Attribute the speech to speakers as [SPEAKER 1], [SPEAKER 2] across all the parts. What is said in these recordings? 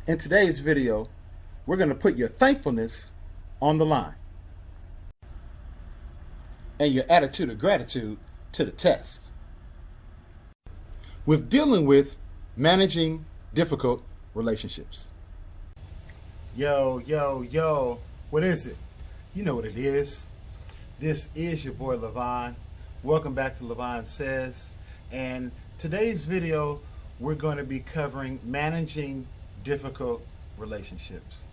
[SPEAKER 1] In today's video, we're going to put your thankfulness on the line and your attitude of gratitude to the test. With dealing with managing difficult relationships. Yo, what is it? You know what it is. This is your boy Levon. Welcome back to Levon Says. And today's video, we're going to be covering managing difficult relationships.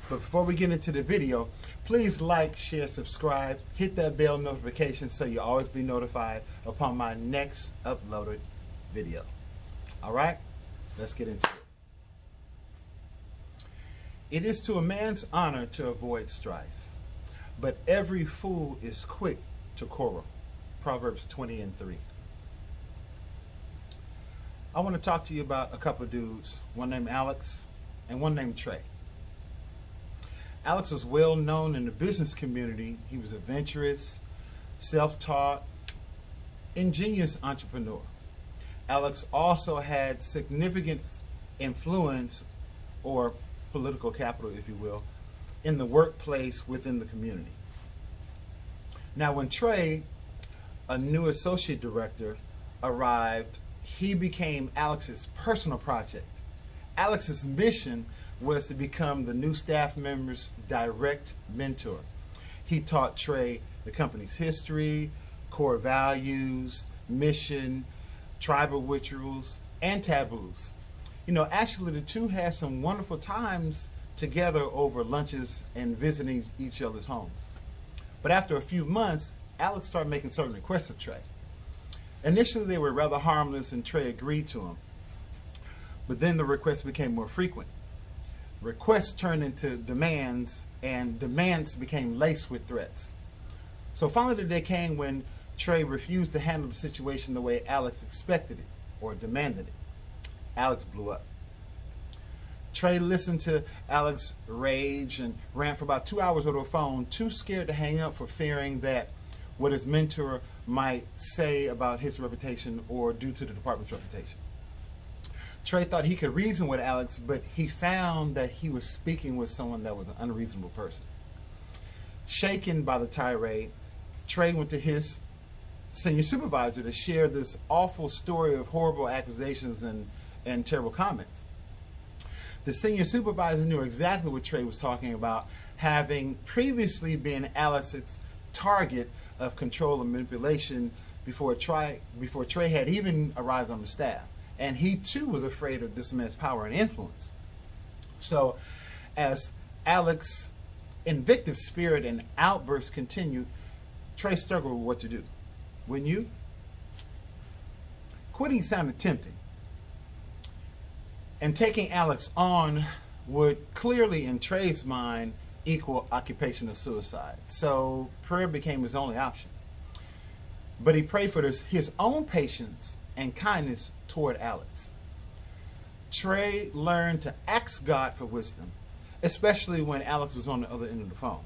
[SPEAKER 1] But before we get into the video, please like, share, subscribe, hit that bell notification so you'll always be notified upon my next uploaded video. All right, let's get into it. It is to a man's honor to avoid strife, but every fool is quick to quarrel. Proverbs 20:3. I want to talk to you about a couple of dudes, one named Alex and one named Trey. Alex was well known in the business community. He was adventurous, self-taught, ingenious entrepreneur. Alex also had significant influence, or political capital, if you will, in the workplace within the community. Now, when Trey, a new associate director, arrived, he became Alex's personal project. Alex's mission was to become the new staff member's direct mentor. He taught Trey the company's history, core values, mission, tribal rituals, and taboos. You know, actually the two had some wonderful times together over lunches and visiting each other's homes. But after a few months, Alex started making certain requests of Trey. Initially, they were rather harmless and Trey agreed to them. But then the requests became more frequent. Requests turned into demands, and demands became laced with threats. So finally the day came when Trey refused to handle the situation the way Alex expected it or demanded it. Alex blew up. Trey listened to Alex rage and ran for about 2 hours over the phone, too scared to hang up for fearing that what his mentor might say about his reputation or due to the department's reputation. Trey thought he could reason with Alex, but he found that he was speaking with someone that was an unreasonable person. Shaken by the tirade, Trey went to his senior supervisor to share this awful story of horrible accusations and terrible comments. The senior supervisor knew exactly what Trey was talking about, having previously been Alex's target of control and manipulation before Trey had even arrived on the staff. And he too was afraid of this man's power and influence. So as Alex's invictive spirit and outbursts continued, Trey struggled with what to do. Wouldn't you? Quitting sounded tempting. And taking Alex on would clearly, in Trey's mind, equal occupational suicide. So prayer became his only option. But he prayed for his own patience and kindness toward Alex. Trey learned to ask God for wisdom, especially when Alex was on the other end of the phone.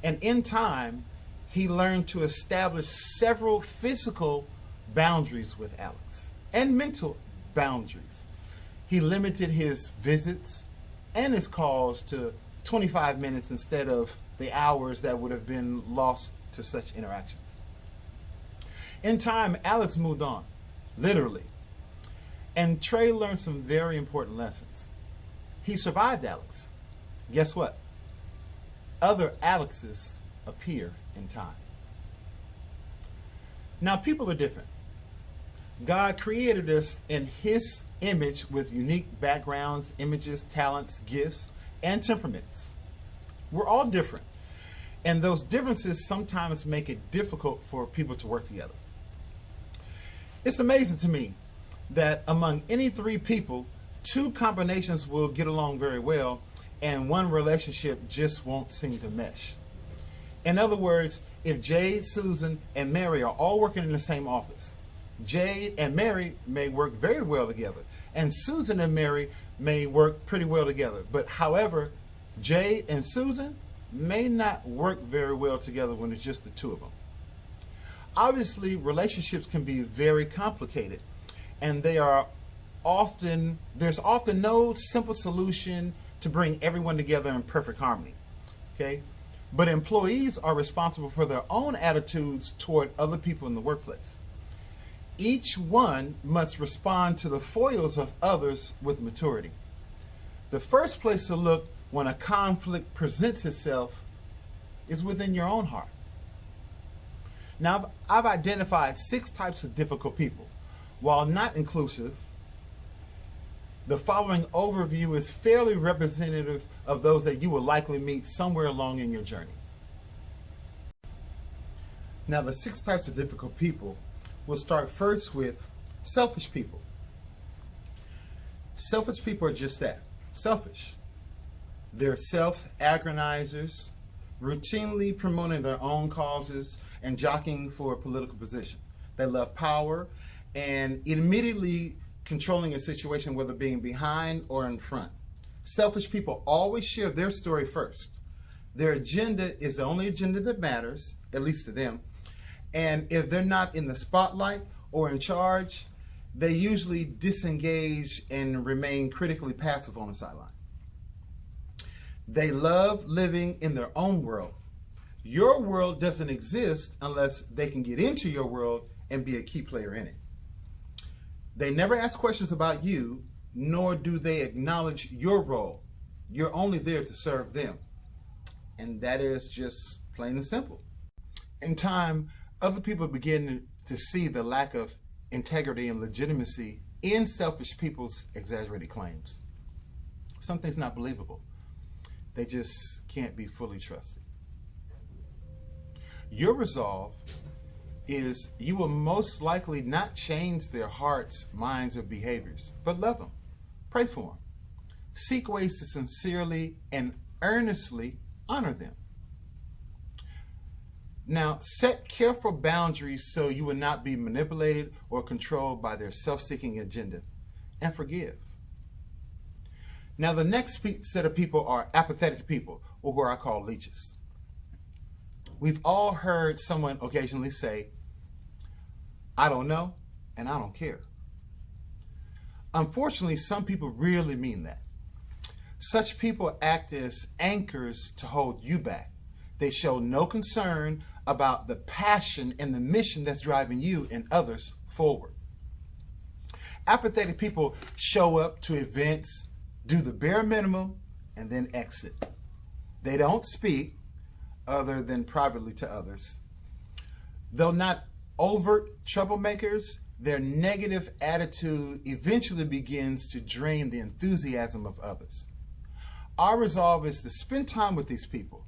[SPEAKER 1] And in time, he learned to establish several physical boundaries with Alex and mental boundaries. He limited his visits and his calls to 25 minutes instead of the hours that would have been lost to such interactions. In time, Alex moved on, literally. And Trey learned some very important lessons. He survived Alex. Guess what? Other Alexes appear in time. Now, people are different. God created us in His image with unique backgrounds, images, talents, gifts, and temperaments. We're all different. And those differences sometimes make it difficult for people to work together. It's amazing to me that among any three people, two combinations will get along very well and one relationship just won't seem to mesh. In other words, if Jade, Susan, and Mary are all working in the same office, Jade and Mary may work very well together, and Susan and Mary may work pretty well together. But however, Jade and Susan may not work very well together when it's just the two of them. Obviously, relationships can be very complicated, and they are there's often no simple solution to bring everyone together in perfect harmony. Okay? But employees are responsible for their own attitudes toward other people in the workplace. Each one must respond to the foils of others with maturity. The first place to look when a conflict presents itself is within your own heart. Now, I've identified 6 types of difficult people. While not inclusive, the following overview is fairly representative of those that you will likely meet somewhere along in your journey. Now, the 6 types of difficult people, we'll start first with selfish people. Selfish people are just that, selfish. They're self-aggrandizers, routinely promoting their own causes and jockeying for a political position. They love power and immediately controlling a situation, whether being behind or in front. Selfish people always share their story first. Their agenda is the only agenda that matters, at least to them. And if they're not in the spotlight or in charge, they usually disengage and remain critically passive on the sideline. They love living in their own world. Your world doesn't exist unless they can get into your world and be a key player in it. They never ask questions about you, nor do they acknowledge your role. You're only there to serve them. And that is just plain and simple. In time, other people begin to see the lack of integrity and legitimacy in selfish people's exaggerated claims. Something's not believable. They just can't be fully trusted. Your resolve is you will most likely not change their hearts, minds, or behaviors, but love them, pray for them, seek ways to sincerely and earnestly honor them. Now, set careful boundaries so you will not be manipulated or controlled by their self-seeking agenda, and forgive. Now, the next set of people are apathetic people, or who I call leeches. We've all heard someone occasionally say, "I don't know, and I don't care." Unfortunately, some people really mean that. Such people act as anchors to hold you back. They show no concern about the passion and the mission that's driving you and others forward. Apathetic people show up to events, do the bare minimum, and then exit. They don't speak other than privately to others. Though not overt troublemakers, their negative attitude eventually begins to drain the enthusiasm of others. Our resolve is to spend time with these people,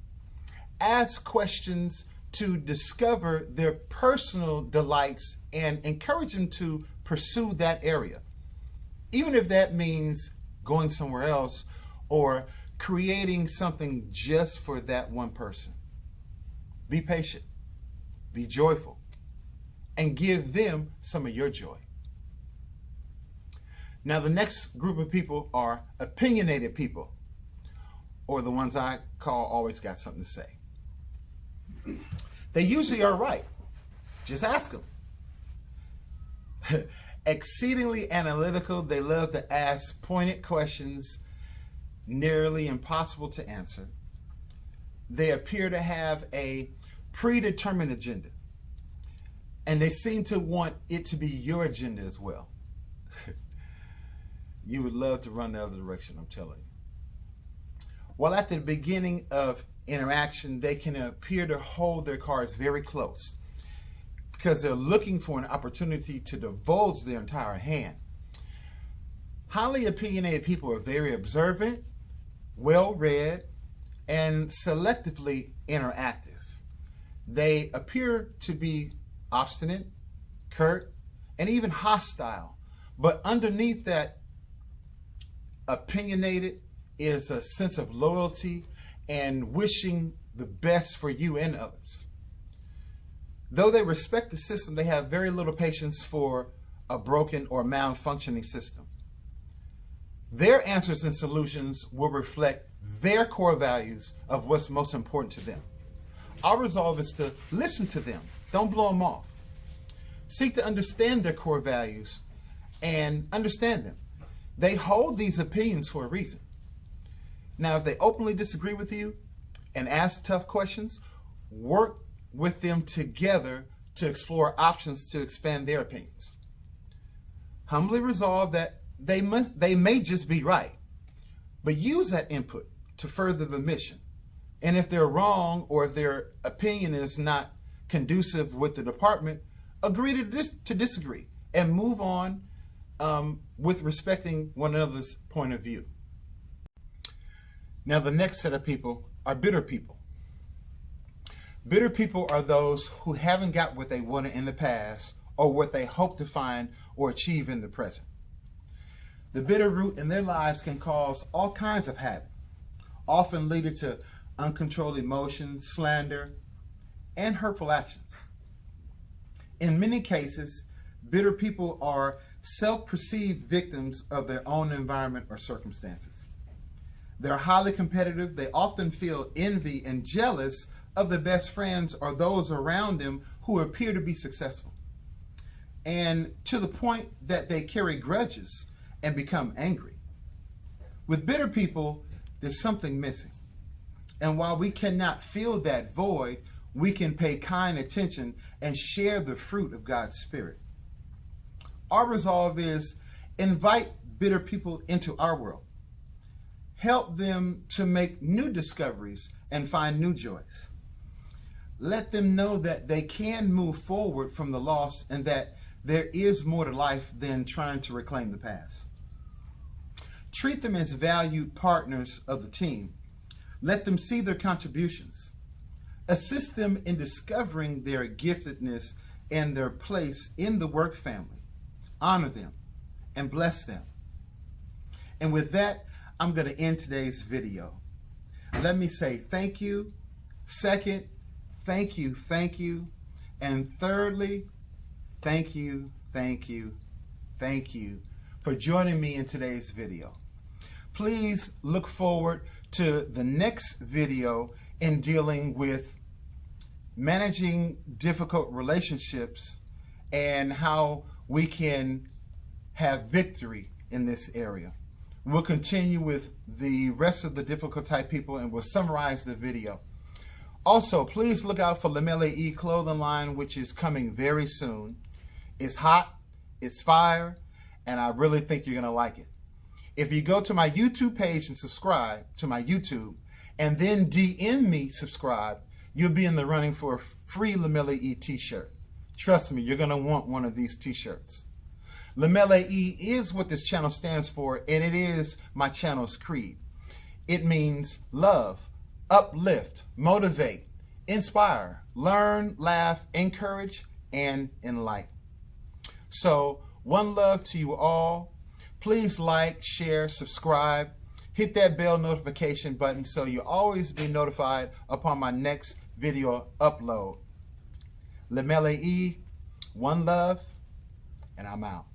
[SPEAKER 1] ask questions to discover their personal delights, and encourage them to pursue that area, even if that means going somewhere else or creating something just for that one person. Be patient, be joyful, and give them some of your joy. Now, the next group of people are opinionated people, or the ones I call always got something to say. They usually are right. Just ask them. Exceedingly analytical, they love to ask pointed questions, nearly impossible to answer. They appear to have a predetermined agenda, and they seem to want it to be your agenda as well. You would love to run the other direction, I'm telling you. While at the beginning of interaction, they can appear to hold their cards very close because they're looking for an opportunity to divulge their entire hand. Highly opinionated people are very observant, well-read, and selectively interactive. They appear to be obstinate, curt, and even hostile, but underneath that opinionated is a sense of loyalty and wishing the best for you and others. Though they respect the system, they have very little patience for a broken or malfunctioning system. Their answers and solutions will reflect their core values of what's most important to them. Our resolve is to listen to them. Don't blow them off. Seek to understand their core values and understand them. They hold these opinions for a reason. Now, if they openly disagree with you and ask tough questions, work with them together to explore options to expand their opinions. Humbly resolve that they may just be right, but use that input to further the mission. And if they're wrong, or if their opinion is not conducive with the department, agree to disagree and move on with respecting one another's point of view. Now, the next set of people are bitter people. Bitter people are those who haven't got what they wanted in the past or what they hope to find or achieve in the present. The bitter root in their lives can cause all kinds of havoc, often leading to uncontrolled emotions, slander, and hurtful actions. In many cases, bitter people are self-perceived victims of their own environment or circumstances. They're highly competitive. They often feel envy and jealous of their best friends or those around them who appear to be successful, and to the point that they carry grudges and become angry. With bitter people, there's something missing. And while we cannot fill that void, we can pay kind attention and share the fruit of God's Spirit. Our resolve is invite bitter people into our world. Help them to make new discoveries and find new joys. Let them know that they can move forward from the lost and that there is more to life than trying to reclaim the past. Treat them as valued partners of the team. Let them see their contributions. Assist them in discovering their giftedness and their place in the work family. Honor them and bless them. And with that, I'm going to end today's video. Let me say thank you. Second, thank you. And thirdly, thank you for joining me in today's video. Please look forward to the next video in dealing with managing difficult relationships and how we can have victory in this area. We'll continue with the rest of the difficult type people and we'll summarize the video. Also, please look out for Lamele E clothing line, which is coming very soon. It's hot, it's fire, and I really think you're going to like it. If you go to my YouTube page and subscribe to my YouTube, and then DM me subscribe, you'll be in the running for a free Lamele E t-shirt. Trust me, you're going to want one of these t-shirts. Lamele E is what this channel stands for, and it is my channel's creed. It means love, uplift, motivate, inspire, learn, laugh, encourage, and enlighten. So, one love to you all. Please like, share, subscribe, hit that bell notification button so you'll always be notified upon my next video upload. Lamele E, one love, and I'm out.